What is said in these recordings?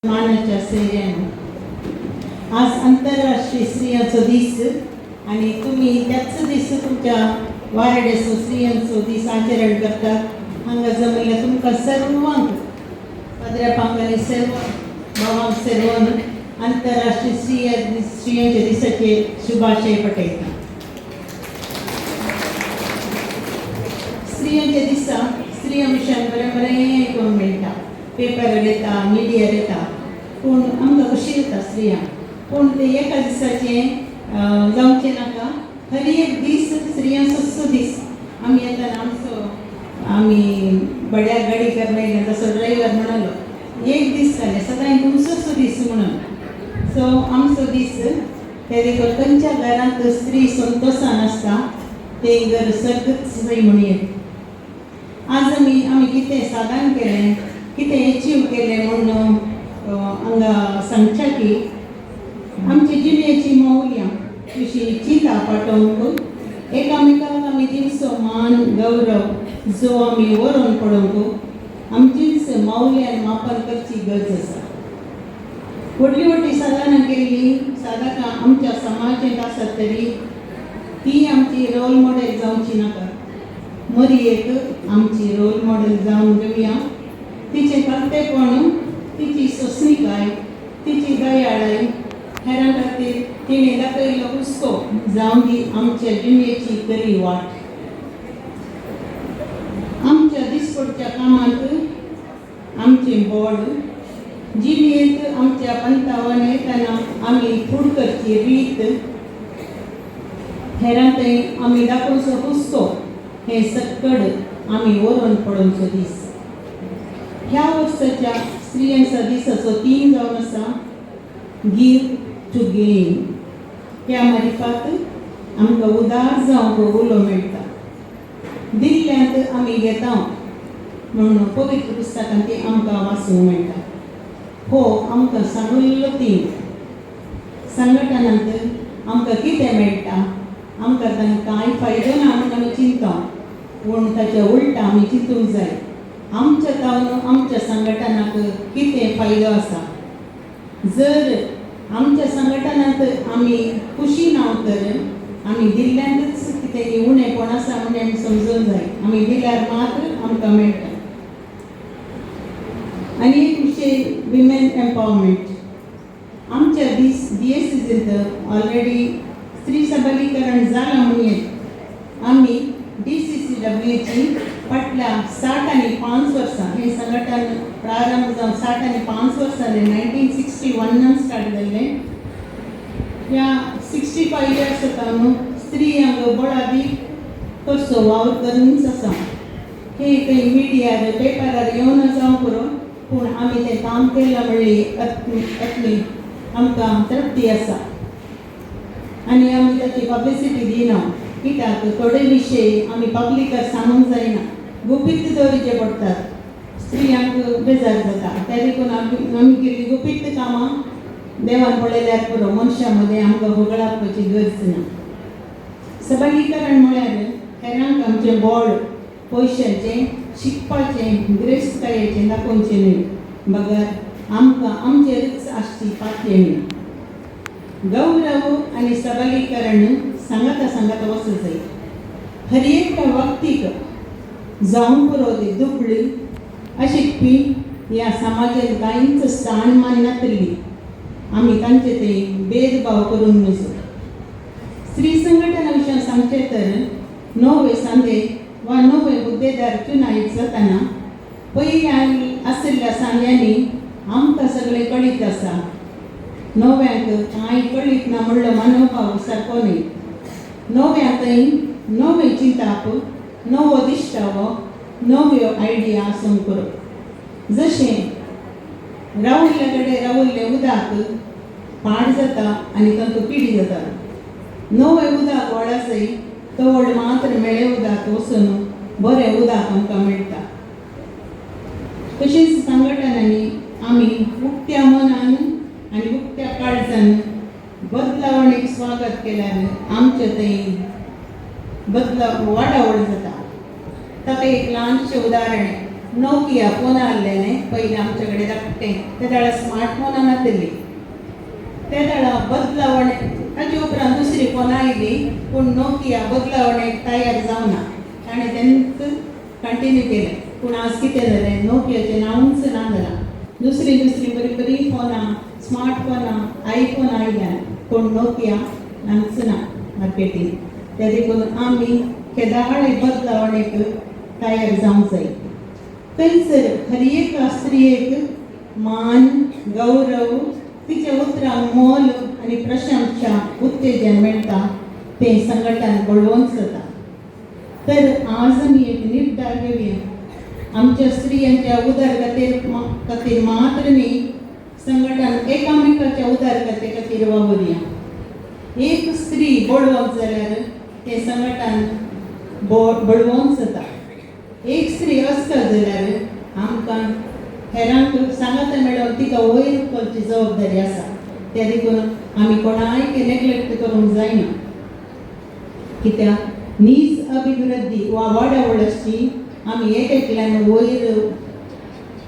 मानाच्या सैर्यानं आज आंतरराष्ट्रीय स्त्रियांचो दीस आणि तुम्ही त्याच दीस तुमच्या वारड्याचो स्त्रियांचो दीस आचरण करतात। हांगा जमयल्या तुमकां सर्वांक पाद्र्या पांगांनी सर्व भावांक सर्वांक आंतरराष्ट्रीय स्त्रियांच्या दिसाचे शुभाशय पटयता। स्त्रियांच्या दिसा स्त्रियां विशयान बरें आयकूंक मेळटा, पेपर येता, मिडियार येता, पूण आमकां कशी येता स्त्रियां, पूण ते एका दिसाचें जावचें नाका। हर एक दीस स्त्रियांचो दीस आमी येताना आमी बड्याक गाडी करनायले जसो ड्रायव्हर म्हणलो एक दीस जालें सदां तुमचोच दीस म्हणून। सो आमचो दीस ते देखून खंयच्या घरांत स्त्री संतोशान आसता ते घर सर्गच जाय म्हणून आज आमी कितें साधन केलें, कितें एचीव केलें म्हणून हांगा सांगच्या की आमची जिणेची मौल्य अशी चिंता पाठोवंक एकामेकांक आमी दिवचो मान गौरव जो आमी व्हरून पळोवंक आमचीच मौल्यान मापन करची गरज आसा। व्हडली साधनां केल्ली साधकां आमच्या समाजांत आसत तरी ती आमची रोल मॉडेल जावची नाका। मरयेक आमची रोल मॉडेल जावन घेवया। तिचें कर्तेपण, तिची सोंसणीकाय, तिची दयाळाय हेरां खातीर तिणें दाखयलो हुस्को जावन दी आमच्या जिणेची खरी वाट। आमच्या दिसपडच्या कामांत आमचें बोड, जिणेंत आमच्या पंथावन येताना आमी फूड करची रीत, हेरां थंय आमी दाखोवचो हुस्को हें सक्कड आमी व्हरून पळोवचो दीस। ह्या वर्साच्या स्त्रियांच्या दिसाचो थीम जावन आसा गिव टू गेन। ह्या मारिफात आमकां उदार जावंक उलो मेळटा। दिल्ल्यांत आमी घेता म्हणून पवित्र पुस्तकांत ती आमकां वाचूंक मेळटा। हो आमकां सांगुल्लो थीम। संघटनांत आमकां कितें मेळटा, आमकां तांकां कांय फायदो ना म्हणून आमी चिंता, पूण ताच्या उलटा आमी चिंतूंक जाय आमच्या तावन आमच्या संघटनाक कितें फायदो आसा। जर आमच्या संघटनांत आमी खुशी ना तर आमी दिल्ल्यांतच कितें उणेंपण आसा म्हणून आमी समजूंक जाय। आमी दिल्यार मात्र आमकां मेळटा। आनी एक विशय विमेन एम्पावरमेंट। आमच्या DSCCंत ऑलरेडी स्त्री सबलीकरण जालां म्हणून आमी DCCWची फाटल्या 60 आनी 5 वर्सां हें संघटन प्रारंभ जावन 60 आनी 5 वर्सां 1961 स्टार्ट जाल्लें। ह्या 65 इयर्स जाता न्हू स्त्रियांक बळादी कसो वावर करूनच आसा। हे खंय मिडियार पेपरार येवन जावं पुरो, पूण आमी तें काम केलां म्हणली आमकां तृप्ती आसा। आनी आमी ताची पब्लिसिटी दिना कित्याक थोडे विशय आमी पब्लिकार सांगूंक जायना, गुपीत दवरचे पडटात। स्त्रियांक बेजार जाता त्या देखून आमी केल्ली गुपीत कामां देवान पळयल्यार पुरो, मनशां मदें आमकां वगळावपाची गरज ना। सबलीकरण म्हळ्यार हेरांक आमचें बोड पयशांचें, शिकपाचें, गिरेस्तकायेचें दाखोवचें न्हय, बगर आमकां आमचेरच आसची पातयेणी। गौरव आनी सबलीकरण सांगता वचूंक जाय। हर एक व्यक्तीक जावं पुरो ती दुबळी अशिकपी ह्या समाजांत कांयच स्थान मान नातली, आमी तांचे ते भेदभाव करूंक नजो। स्त्री संघटना विशयान सांगचें तर नवे सांदेक वा नवे हुद्देदार चुनायत जाताना पयल्या आशिल्ल्या सांग्यांनी आमकां सगळें कळीत आसा, नव्यांक कांय कळीत ना म्हणलो मनोभाव सारको न्हय। नव्यांक नवे चिंताप, नवो दिश्टावो, नव्यो आयडिया आसूंक पुरो। जशें रावल्ल्या कडेन रावल्लें उदक पाड जाता आनी तातूंत पिडी जाता, नवें उदक व्हड आसय तो व्हड मात्र मेळ्ळें उदक वचून बरें उदक आमकां मेळटा। तशेंच संघटनांनी आमी उक्त्या मनान आनी उक्त्या काळजान बदलावणेक स्वागत केल्यार आमचें थंय बदलाव वाडावड जाता। ताका एक ल्हानशें उदाहरण नोकिया फोन आल्लेले पयलीं आमचे कडेन धाकटे ते वेळार स्मार्टफोनां नासली त्या वेळार बदलावणे ताचे उपरांत दुसरी फोन आयली पूण नोकिया बदलावणेक तयार जावना ताणें तेंच कंटिन्यू केलें पूण आज कितें जालें नोकियाचें नांवूच ना जालां दुसरी बरी बरी फोनां स्मार्टफोनां आयफोन आयल्यान पूण नोकिया नांवच ना मार्केटीन ते देखून आमी केदाळ बदलावणेक तयार जावंक जाय थंयसर हर एक स्त्रियेक मान गौरव तिच्या उतरांक मोल आनी प्रशंसा उत्तेजन मेळटा तें संघटन बळोवंक जाता तर आज आमी एक निर्धार घेवया आमच्या स्त्रियांच्या उदरगते मात्र न्ही संघटन एकामेकाच्या उदरगते खातीर वावुरया एक स्त्री बळोवंक जाल्यार तें संघटन बळोवंक जाता एक स्त्री आसता जाल्यार आमकां हेरांक सांगात मेळोन तिका वयर करची जबाबदारी आसा त्या देखून आमी कोणाय नेग्लेक्ट करूंक जायना कित्याक नीज अभिवृद्धी वा वाडावळशी आमी एकल्यान वयर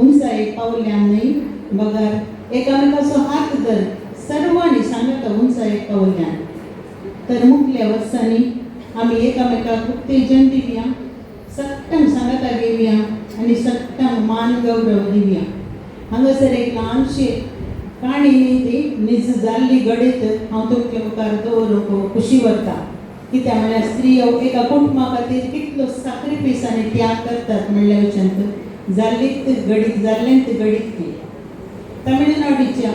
उंचायेक पावल्यान न्ही बगार एकामेकाचो हात धर सर्वांनी सांगता उंचायेक पावल्यान तर मुखल्या वर्सांनी आमी एकामेकाक उत्तेजन दिवया सट्टम सांगता घेवया आनी सट्टम मान गौरव दिवया हांगासर एक ल्हानशी काणी न्ही ती नीज जाल्ली घडीत हांव तुमचे मुखार दवरूंक खुशी व्हरता कित्याक म्हळ्यार स्त्रियो एका कुटुंबा खातीर कितलो सॅक्रिफायस आनी त्याग करतात म्हणल्या वचन जाल्लीच घडीत ती तमिळनाडूच्या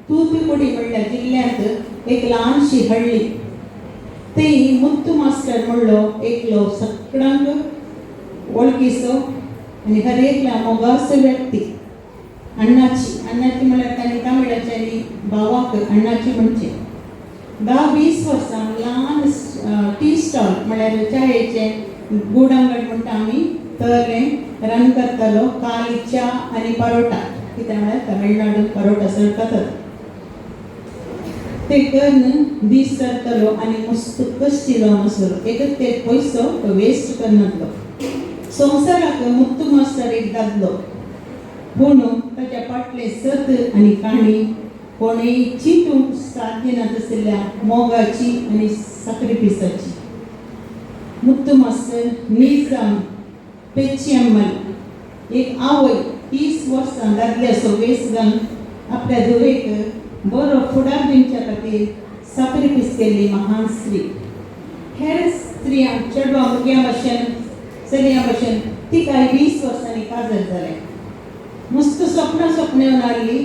तूतुकुडी म्हणल्या जिल्ल्यांत एक ल्हानशी हळ्ळी थंय मुत्तू मास्टर म्हणलो एकलो सगळ्यांक वळखीचो आनी हर एकल्या मोगाचो व्यक्ती अण्णाची म्हळ्यार तांणी तमिळाच्यानी भावाक अण्णाची म्हणचे 10-20 वर्सां ल्हान टी स्टॉल म्हळ्यार चायेचे गुडांगड म्हणटा आमी तळें रन करतालो काली च्या आनी परोटा कित्याक म्हळ्यार तमिळनाडून परोटा चड ते करून दीस सरतलो आनी मस्त कशी जावन आसलो एकच ते पयसो वेस्ट करनासलो संवसाराक मुत्तू मास्तर एक दादलो पूण ताच्या फाटले सत आनी काणी कोणेय चिंतूंक साध्य ना तसल्या मोगाची आनी सॅक्रिफायसाची मुत्तू मास्तर निजाम पेचियम्मल एक आवय 30 वर्सां दादल्याचो वेस घालून आपल्या धुवेक बरो फुडार दिवच्या खातीर सॅक्रिफायस केल्ली महान स्त्री हेर स्त्रियांक चेडवां भुरग्यां भाशेन चलयां भाशेन ती काय 20 वर्सांनी काजर जालें मस्त स्वप्न आसली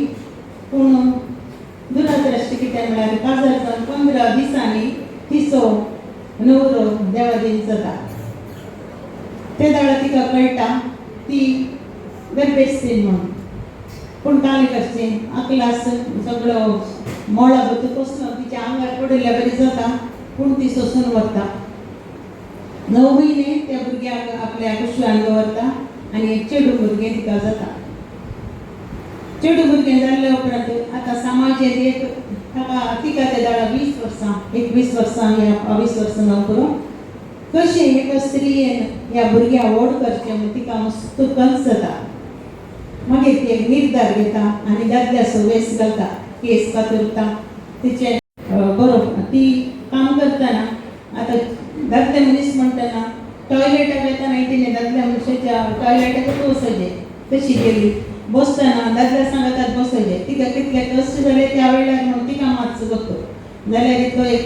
पूण दुरादृश्ट कित्याक म्हळ्यार काजर जावन 15 दिसांनी तिचो न्हवरो देवादीन जाता ते दाडा तिका कळटा ती गर्भस्थीन म्हणून पूण कांय करचें आकलास सगळो मोळा बतून तिच्या आंगार पडिल्ल्या बरी जाता पूण ती सोसून वता 9 म्हयने त्या भुरग्याक आपल्या कुशवान दवरता आनी एक चेडूं भुरगें तिका जाता चेडूं भुरगें जाल्ल्या उपरांत आतां समाजान एक तिका ते दाडा 20 वर्सां 21 वर्सां या 22 वर्सां जावं पुरो कशें एका स्त्रियेन ह्या भुरग्याक व्हड करचें म्हूण तिका मस्त कंस जाता मागीर ती एक निर्धार घेता आनी दादल्याचो वेस घालता केस कातरता तिचे बरो ती काम करतना आतां दादले मनीस म्हणटना टॉयलेटाक येताना तिणें दादल्या मनशाच्या टॉयलेटाकूच वचचें तशी गेली बसतना दादल्या सांगतात बसचें तिका कितले कश्ट जाले त्या वेळार म्हणून तिका मातसो बसतो जाल्यार तो एक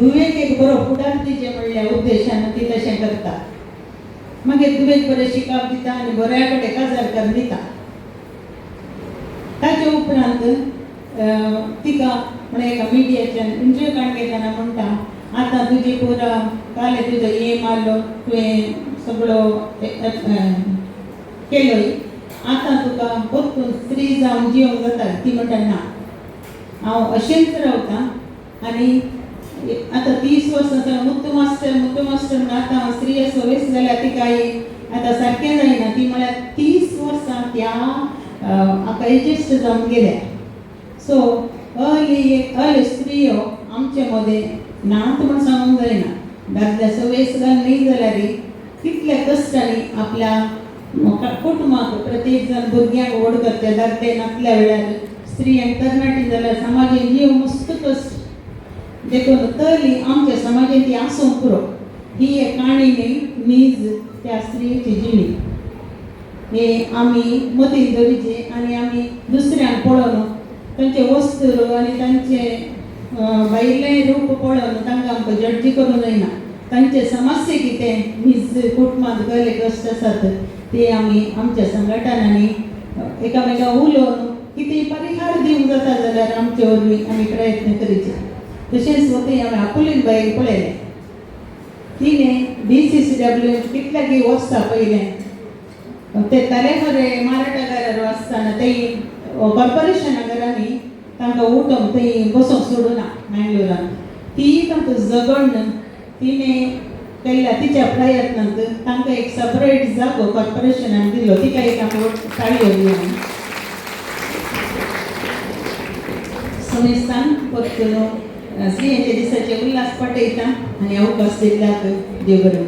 धुवेक एक बरो फुडार दिवचें म्हणल्या उद्देशान ती तशें करता मागीर धुवेक बरें शिकाप दिता आनी बऱ्या कडेन काजार करून दिता ताचे उपरांत तिका म्हळ्यार एका मिडियाच्यान इंटरव्यू घेतना म्हणटा आतां तुजी पुरा काले तुजो एम आयलो तुवें सगळो केलोय आतां तुका परतून स्त्री जावन जिवंक जाता ती म्हणटा ना हांव अशेंच रावतां आनी आतां 30 वर्सां मुत्तू मास्टर म्हणून आतां हांव स्त्री असो वेस जाल्यार तिका आतां सारकें जायना ती म्हळ्यार 30 वर्सां त्या हाका एजेस्ट जावन गेल्या सो अली स्त्रियो आमचे मदें नात म्हूण सांगूंक जायना दादल्याचो वेस घाल न्ही जाल्यार कितल्या कश्टांनी आपल्या कुटुंबाक प्रत्येक जण भुरग्यांक व्हड करचे दादले नासल्या वेळार स्त्रियांक तरणाटी जाल्यार समाजान जीव मस्त कश्ट देखून तरी आमच्या समाजान ती आसूंक पुरो. ही एक काणी न्ही नीज त्या स्त्रियेची जिणी हे आमी मतीन दवरचे आनी आमी दुसऱ्यांक पळोवन तांचे वस्तू आनी तांचे भायलें रूप पळोवन तांकां आमकां जड्जी करूं जायना. तांचे समस्या कितें नीज कुटुंबांत कसले कश्ट आसात ते आमी आमच्या संघटनांनी एकामेकांक उलोवन कितेंय परिहार दिवंक जाता जाल्यार आमचे वरवीं आमी प्रयत्न करचे. तशेंच वती हांवें आपुलीन बायक पळयलें तिणें DCCW कितल्याकी वर्सां पयलें ते तरेखरे माराठागारार आसतना थंय कॉर्पोरेशनागारांनी तांकां उठोवन थंय बसूंक सोडूना मँगलोरान. ती तांकां झगड तिणें केल्ल्या तिच्या प्रयत्नांत तांकां एक सेपरेट जागो कॉर्पोरेशनान दिलो. तिका एक आमी ताळयो दिवं. समेस्तान परतून स्त्रियांच्या दिसाचे उल्हास पटयता आनी अवकाश दिल्याक देव बरें.